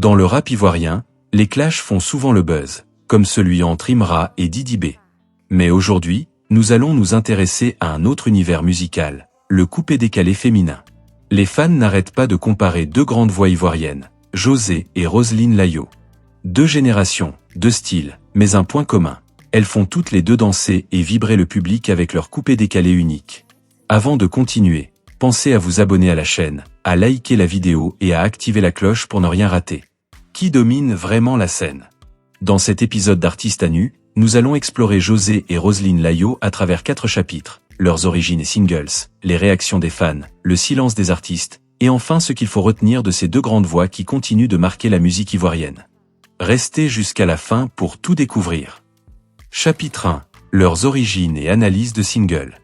Dans le rap ivoirien, les clashs font souvent le buzz, comme celui entre Imra et Didi B. Mais aujourd'hui, nous allons nous intéresser à un autre univers musical, le coupé-décalé féminin. Les fans n'arrêtent pas de comparer deux grandes voix ivoiriennes, José et Roselyne Layo. Deux générations, deux styles, mais un point commun. Elles font toutes les deux danser et vibrer le public avec leur coupé-décalé unique. Avant de continuer, pensez à vous abonner à la chaîne, à liker la vidéo et à activer la cloche pour ne rien rater. Qui domine vraiment la scène? Dans cet épisode d'Artistes à nu, nous allons explorer José et Roselyne Layo à travers 4 chapitres, leurs origines et singles, les réactions des fans, le silence des artistes, et enfin ce qu'il faut retenir de ces deux grandes voix qui continuent de marquer la musique ivoirienne. Restez jusqu'à la fin pour tout découvrir. Chapitre 1. Leurs origines et analyse de singles.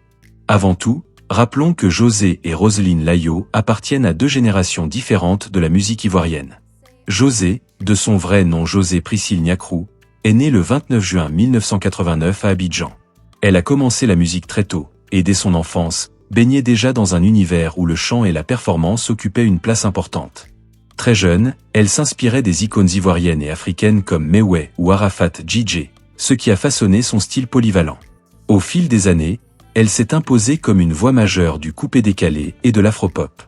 Avant tout, rappelons que José et Roselyne Layo appartiennent à deux générations différentes de la musique ivoirienne. José, de son vrai nom José Priscille Niakrou, est née le 29 juin 1989 à Abidjan. Elle a commencé la musique très tôt, et dès son enfance, baignait déjà dans un univers où le chant et la performance occupaient une place importante. Très jeune, elle s'inspirait des icônes ivoiriennes et africaines comme Mewé ou Arafat Djidje, ce qui a façonné son style polyvalent. Au fil des années, elle s'est imposée comme une voix majeure du coupé-décalé et de l'afropop.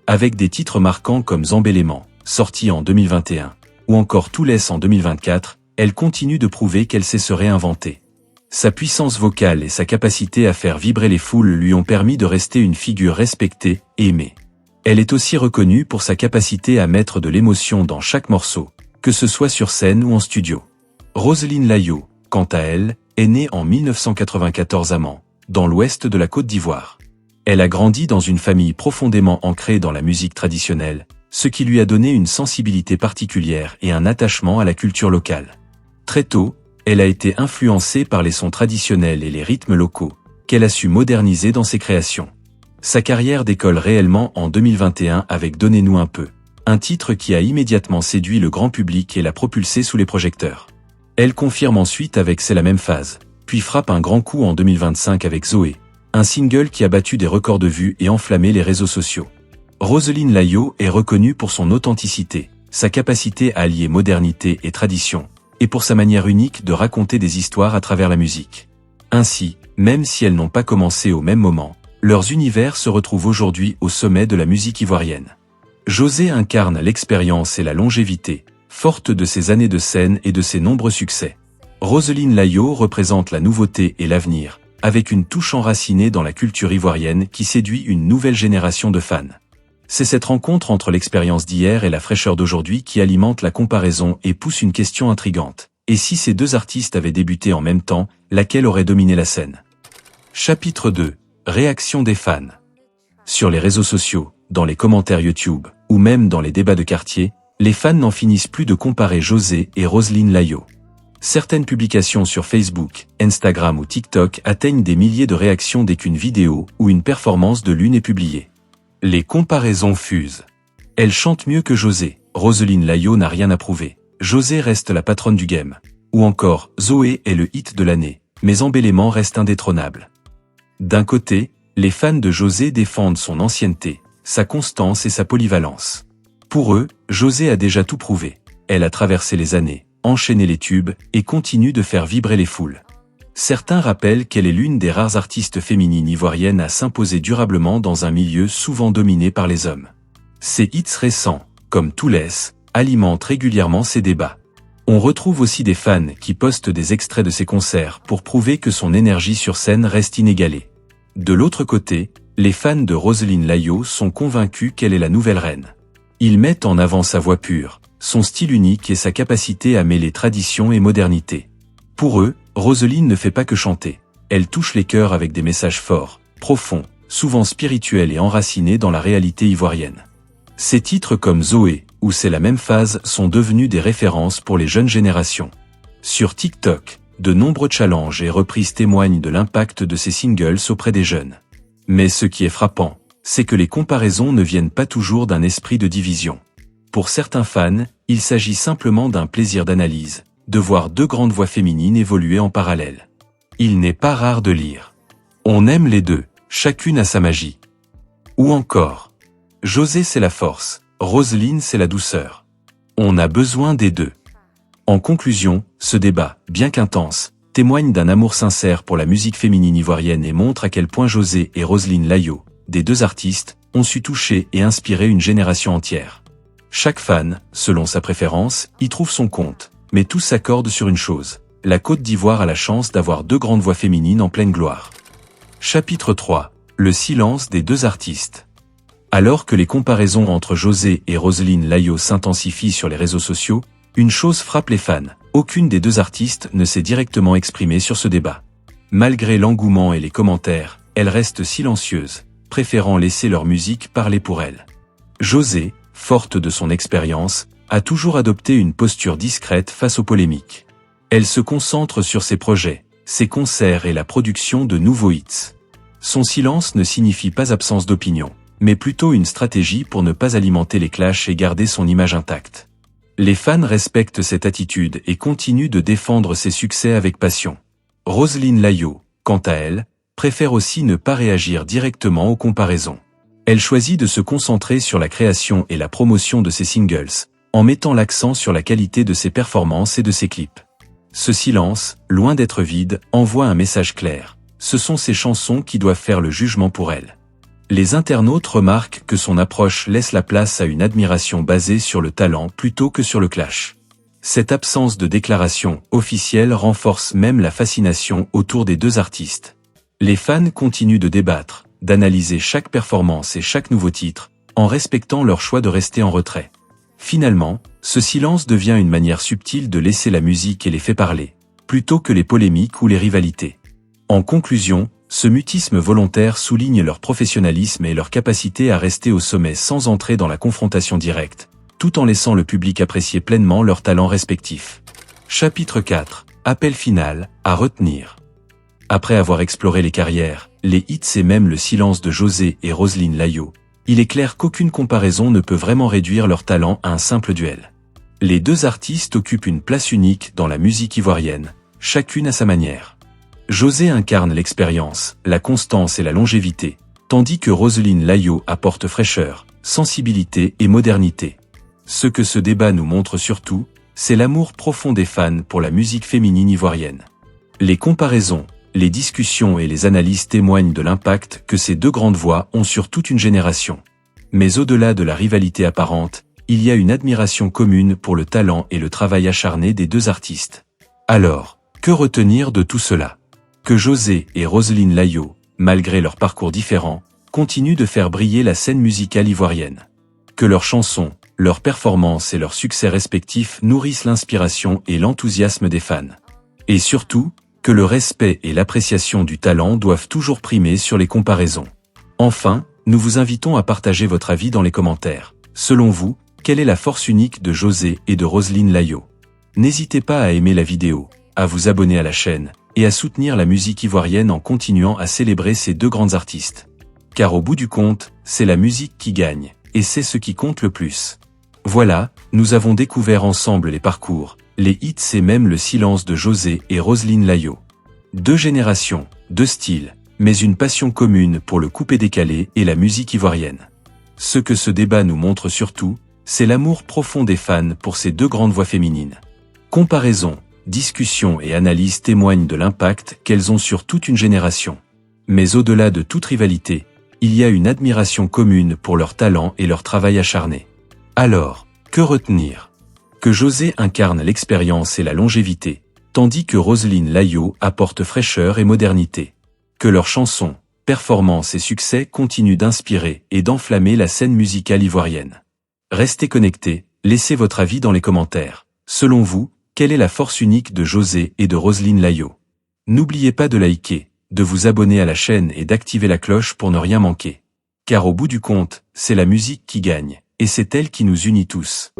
Avec des titres marquants comme Zambélément, sorti en 2021, ou encore Tout laisse en 2024, elle continue de prouver qu'elle sait se réinventer. Sa puissance vocale et sa capacité à faire vibrer les foules lui ont permis de rester une figure respectée et aimée. Elle est aussi reconnue pour sa capacité à mettre de l'émotion dans chaque morceau, que ce soit sur scène ou en studio. Roselyne Layo, quant à elle, est née en 1994 à Mans, dans l'ouest de la Côte d'Ivoire. Elle a grandi dans une famille profondément ancrée dans la musique traditionnelle, ce qui lui a donné une sensibilité particulière et un attachement à la culture locale. Très tôt, elle a été influencée par les sons traditionnels et les rythmes locaux, qu'elle a su moderniser dans ses créations. Sa carrière décolle réellement en 2021 avec Donnez-nous un peu, un titre qui a immédiatement séduit le grand public et l'a propulsé sous les projecteurs. Elle confirme ensuite avec C'est la même phase, puis frappe un grand coup en 2025 avec Zoé, un single qui a battu des records de vues et enflammé les réseaux sociaux. Roselyne Layo est reconnue pour son authenticité, sa capacité à allier modernité et tradition, et pour sa manière unique de raconter des histoires à travers la musique. Ainsi, même si elles n'ont pas commencé au même moment, leurs univers se retrouvent aujourd'hui au sommet de la musique ivoirienne. José incarne l'expérience et la longévité, forte de ses années de scène et de ses nombreux succès. Roselyne Layo représente la nouveauté et l'avenir, avec une touche enracinée dans la culture ivoirienne qui séduit une nouvelle génération de fans. C'est cette rencontre entre l'expérience d'hier et la fraîcheur d'aujourd'hui qui alimente la comparaison et pousse une question intrigante. Et si ces deux artistes avaient débuté en même temps, laquelle aurait dominé la scène? Chapitre 2. Réaction des fans. Sur les réseaux sociaux, dans les commentaires YouTube, ou même dans les débats de quartier, les fans n'en finissent plus de comparer José et Roselyne Layo. Certaines publications sur Facebook, Instagram ou TikTok atteignent des milliers de réactions dès qu'une vidéo ou une performance de l'une est publiée. Les comparaisons fusent. Elle chante mieux que José, Roselyne Layo n'a rien à prouver, José reste la patronne du game. Ou encore, Zoé est le hit de l'année, mais Embellément reste indétrônable. D'un côté, les fans de José défendent son ancienneté, sa constance et sa polyvalence. Pour eux, José a déjà tout prouvé. Elle a traversé les années, enchaîné les tubes et continue de faire vibrer les foules. Certains rappellent qu'elle est l'une des rares artistes féminines ivoiriennes à s'imposer durablement dans un milieu souvent dominé par les hommes. Ses hits récents, comme Tout laisse, alimentent régulièrement ces débats. On retrouve aussi des fans qui postent des extraits de ses concerts pour prouver que son énergie sur scène reste inégalée. De l'autre côté, les fans de Roselyne Layo sont convaincus qu'elle est la nouvelle reine. Ils mettent en avant sa voix pure, son style unique et sa capacité à mêler tradition et modernité. Pour eux, Roselyne ne fait pas que chanter. Elle touche les cœurs avec des messages forts, profonds, souvent spirituels et enracinés dans la réalité ivoirienne. Ses titres comme Zoé ou C'est la même phase sont devenus des références pour les jeunes générations. Sur TikTok, de nombreux challenges et reprises témoignent de l'impact de ces singles auprès des jeunes. Mais ce qui est frappant, c'est que les comparaisons ne viennent pas toujours d'un esprit de division. Pour certains fans, il s'agit simplement d'un plaisir d'analyse, de voir deux grandes voix féminines évoluer en parallèle. Il n'est pas rare de lire « On aime les deux, chacune a sa magie ». Ou encore « José c'est la force, Roselyne c'est la douceur ». On a besoin des deux. En conclusion, ce débat, bien qu'intense, témoigne d'un amour sincère pour la musique féminine ivoirienne et montre à quel point José et Roselyne Layo, des deux artistes, ont su toucher et inspirer une génération entière. Chaque fan, selon sa préférence, y trouve son compte, mais tous s'accordent sur une chose. La Côte d'Ivoire a la chance d'avoir deux grandes voix féminines en pleine gloire. Chapitre 3. Le silence des deux artistes. Alors que les comparaisons entre José et Roselyne Layo s'intensifient sur les réseaux sociaux, une chose frappe les fans. Aucune des deux artistes ne s'est directement exprimée sur ce débat. Malgré l'engouement et les commentaires, elles restent silencieuses, préférant laisser leur musique parler pour elles. José, forte de son expérience, a toujours adopté une posture discrète face aux polémiques. Elle se concentre sur ses projets, ses concerts et la production de nouveaux hits. Son silence ne signifie pas absence d'opinion, mais plutôt une stratégie pour ne pas alimenter les clashs et garder son image intacte. Les fans respectent cette attitude et continuent de défendre ses succès avec passion. Roselyne Layo, quant à elle, préfère aussi ne pas réagir directement aux comparaisons. Elle choisit de se concentrer sur la création et la promotion de ses singles, en mettant l'accent sur la qualité de ses performances et de ses clips. Ce silence, loin d'être vide, envoie un message clair. Ce sont ses chansons qui doivent faire le jugement pour elle. Les internautes remarquent que son approche laisse la place à une admiration basée sur le talent plutôt que sur le clash. Cette absence de déclaration officielle renforce même la fascination autour des deux artistes. Les fans continuent de débattre, d'analyser chaque performance et chaque nouveau titre, en respectant leur choix de rester en retrait. Finalement, ce silence devient une manière subtile de laisser la musique et les faits parler, plutôt que les polémiques ou les rivalités. En conclusion, ce mutisme volontaire souligne leur professionnalisme et leur capacité à rester au sommet sans entrer dans la confrontation directe, tout en laissant le public apprécier pleinement leurs talents respectifs. Chapitre 4. Appel final, à retenir. Après avoir exploré les carrières, les hits et même le silence de José et Roselyne Layo, il est clair qu'aucune comparaison ne peut vraiment réduire leur talent à un simple duel. Les deux artistes occupent une place unique dans la musique ivoirienne, chacune à sa manière. José incarne l'expérience, la constance et la longévité, tandis que Roselyne Layo apporte fraîcheur, sensibilité et modernité. Ce que ce débat nous montre surtout, c'est l'amour profond des fans pour la musique féminine ivoirienne. Les comparaisons, les discussions et les analyses témoignent de l'impact que ces deux grandes voix ont sur toute une génération. Mais au-delà de la rivalité apparente, il y a une admiration commune pour le talent et le travail acharné des deux artistes. Alors, que retenir de tout cela ? Que José et Roselyne Layo, malgré leurs parcours différents, continuent de faire briller la scène musicale ivoirienne. Que leurs chansons, leurs performances et leurs succès respectifs nourrissent l'inspiration et l'enthousiasme des fans. Et surtout, que le respect et l'appréciation du talent doivent toujours primer sur les comparaisons. Enfin, nous vous invitons à partager votre avis dans les commentaires. Selon vous, quelle est la force unique de José et de Roselyne Layo? N'hésitez pas à aimer la vidéo, à vous abonner à la chaîne, et à soutenir la musique ivoirienne en continuant à célébrer ces deux grands artistes. Car au bout du compte, c'est la musique qui gagne, et c'est ce qui compte le plus. Voilà, nous avons découvert ensemble les parcours, les hits et même le silence de José et Roselyne Layo. Deux générations, deux styles, mais une passion commune pour le coupé-décalé et la musique ivoirienne. Ce que ce débat nous montre surtout, c'est l'amour profond des fans pour ces deux grandes voix féminines. Comparaison, discussion et analyse témoignent de l'impact qu'elles ont sur toute une génération. Mais au-delà de toute rivalité, il y a une admiration commune pour leur talent et leur travail acharné. Alors, que retenir? Que José incarne l'expérience et la longévité, tandis que Roselyne Layo apporte fraîcheur et modernité. Que leurs chansons, performances et succès continuent d'inspirer et d'enflammer la scène musicale ivoirienne. Restez connectés, laissez votre avis dans les commentaires. Selon vous, quelle est la force unique de José et de Roselyne Layo? N'oubliez pas de liker, de vous abonner à la chaîne et d'activer la cloche pour ne rien manquer. Car au bout du compte, c'est la musique qui gagne, et c'est elle qui nous unit tous.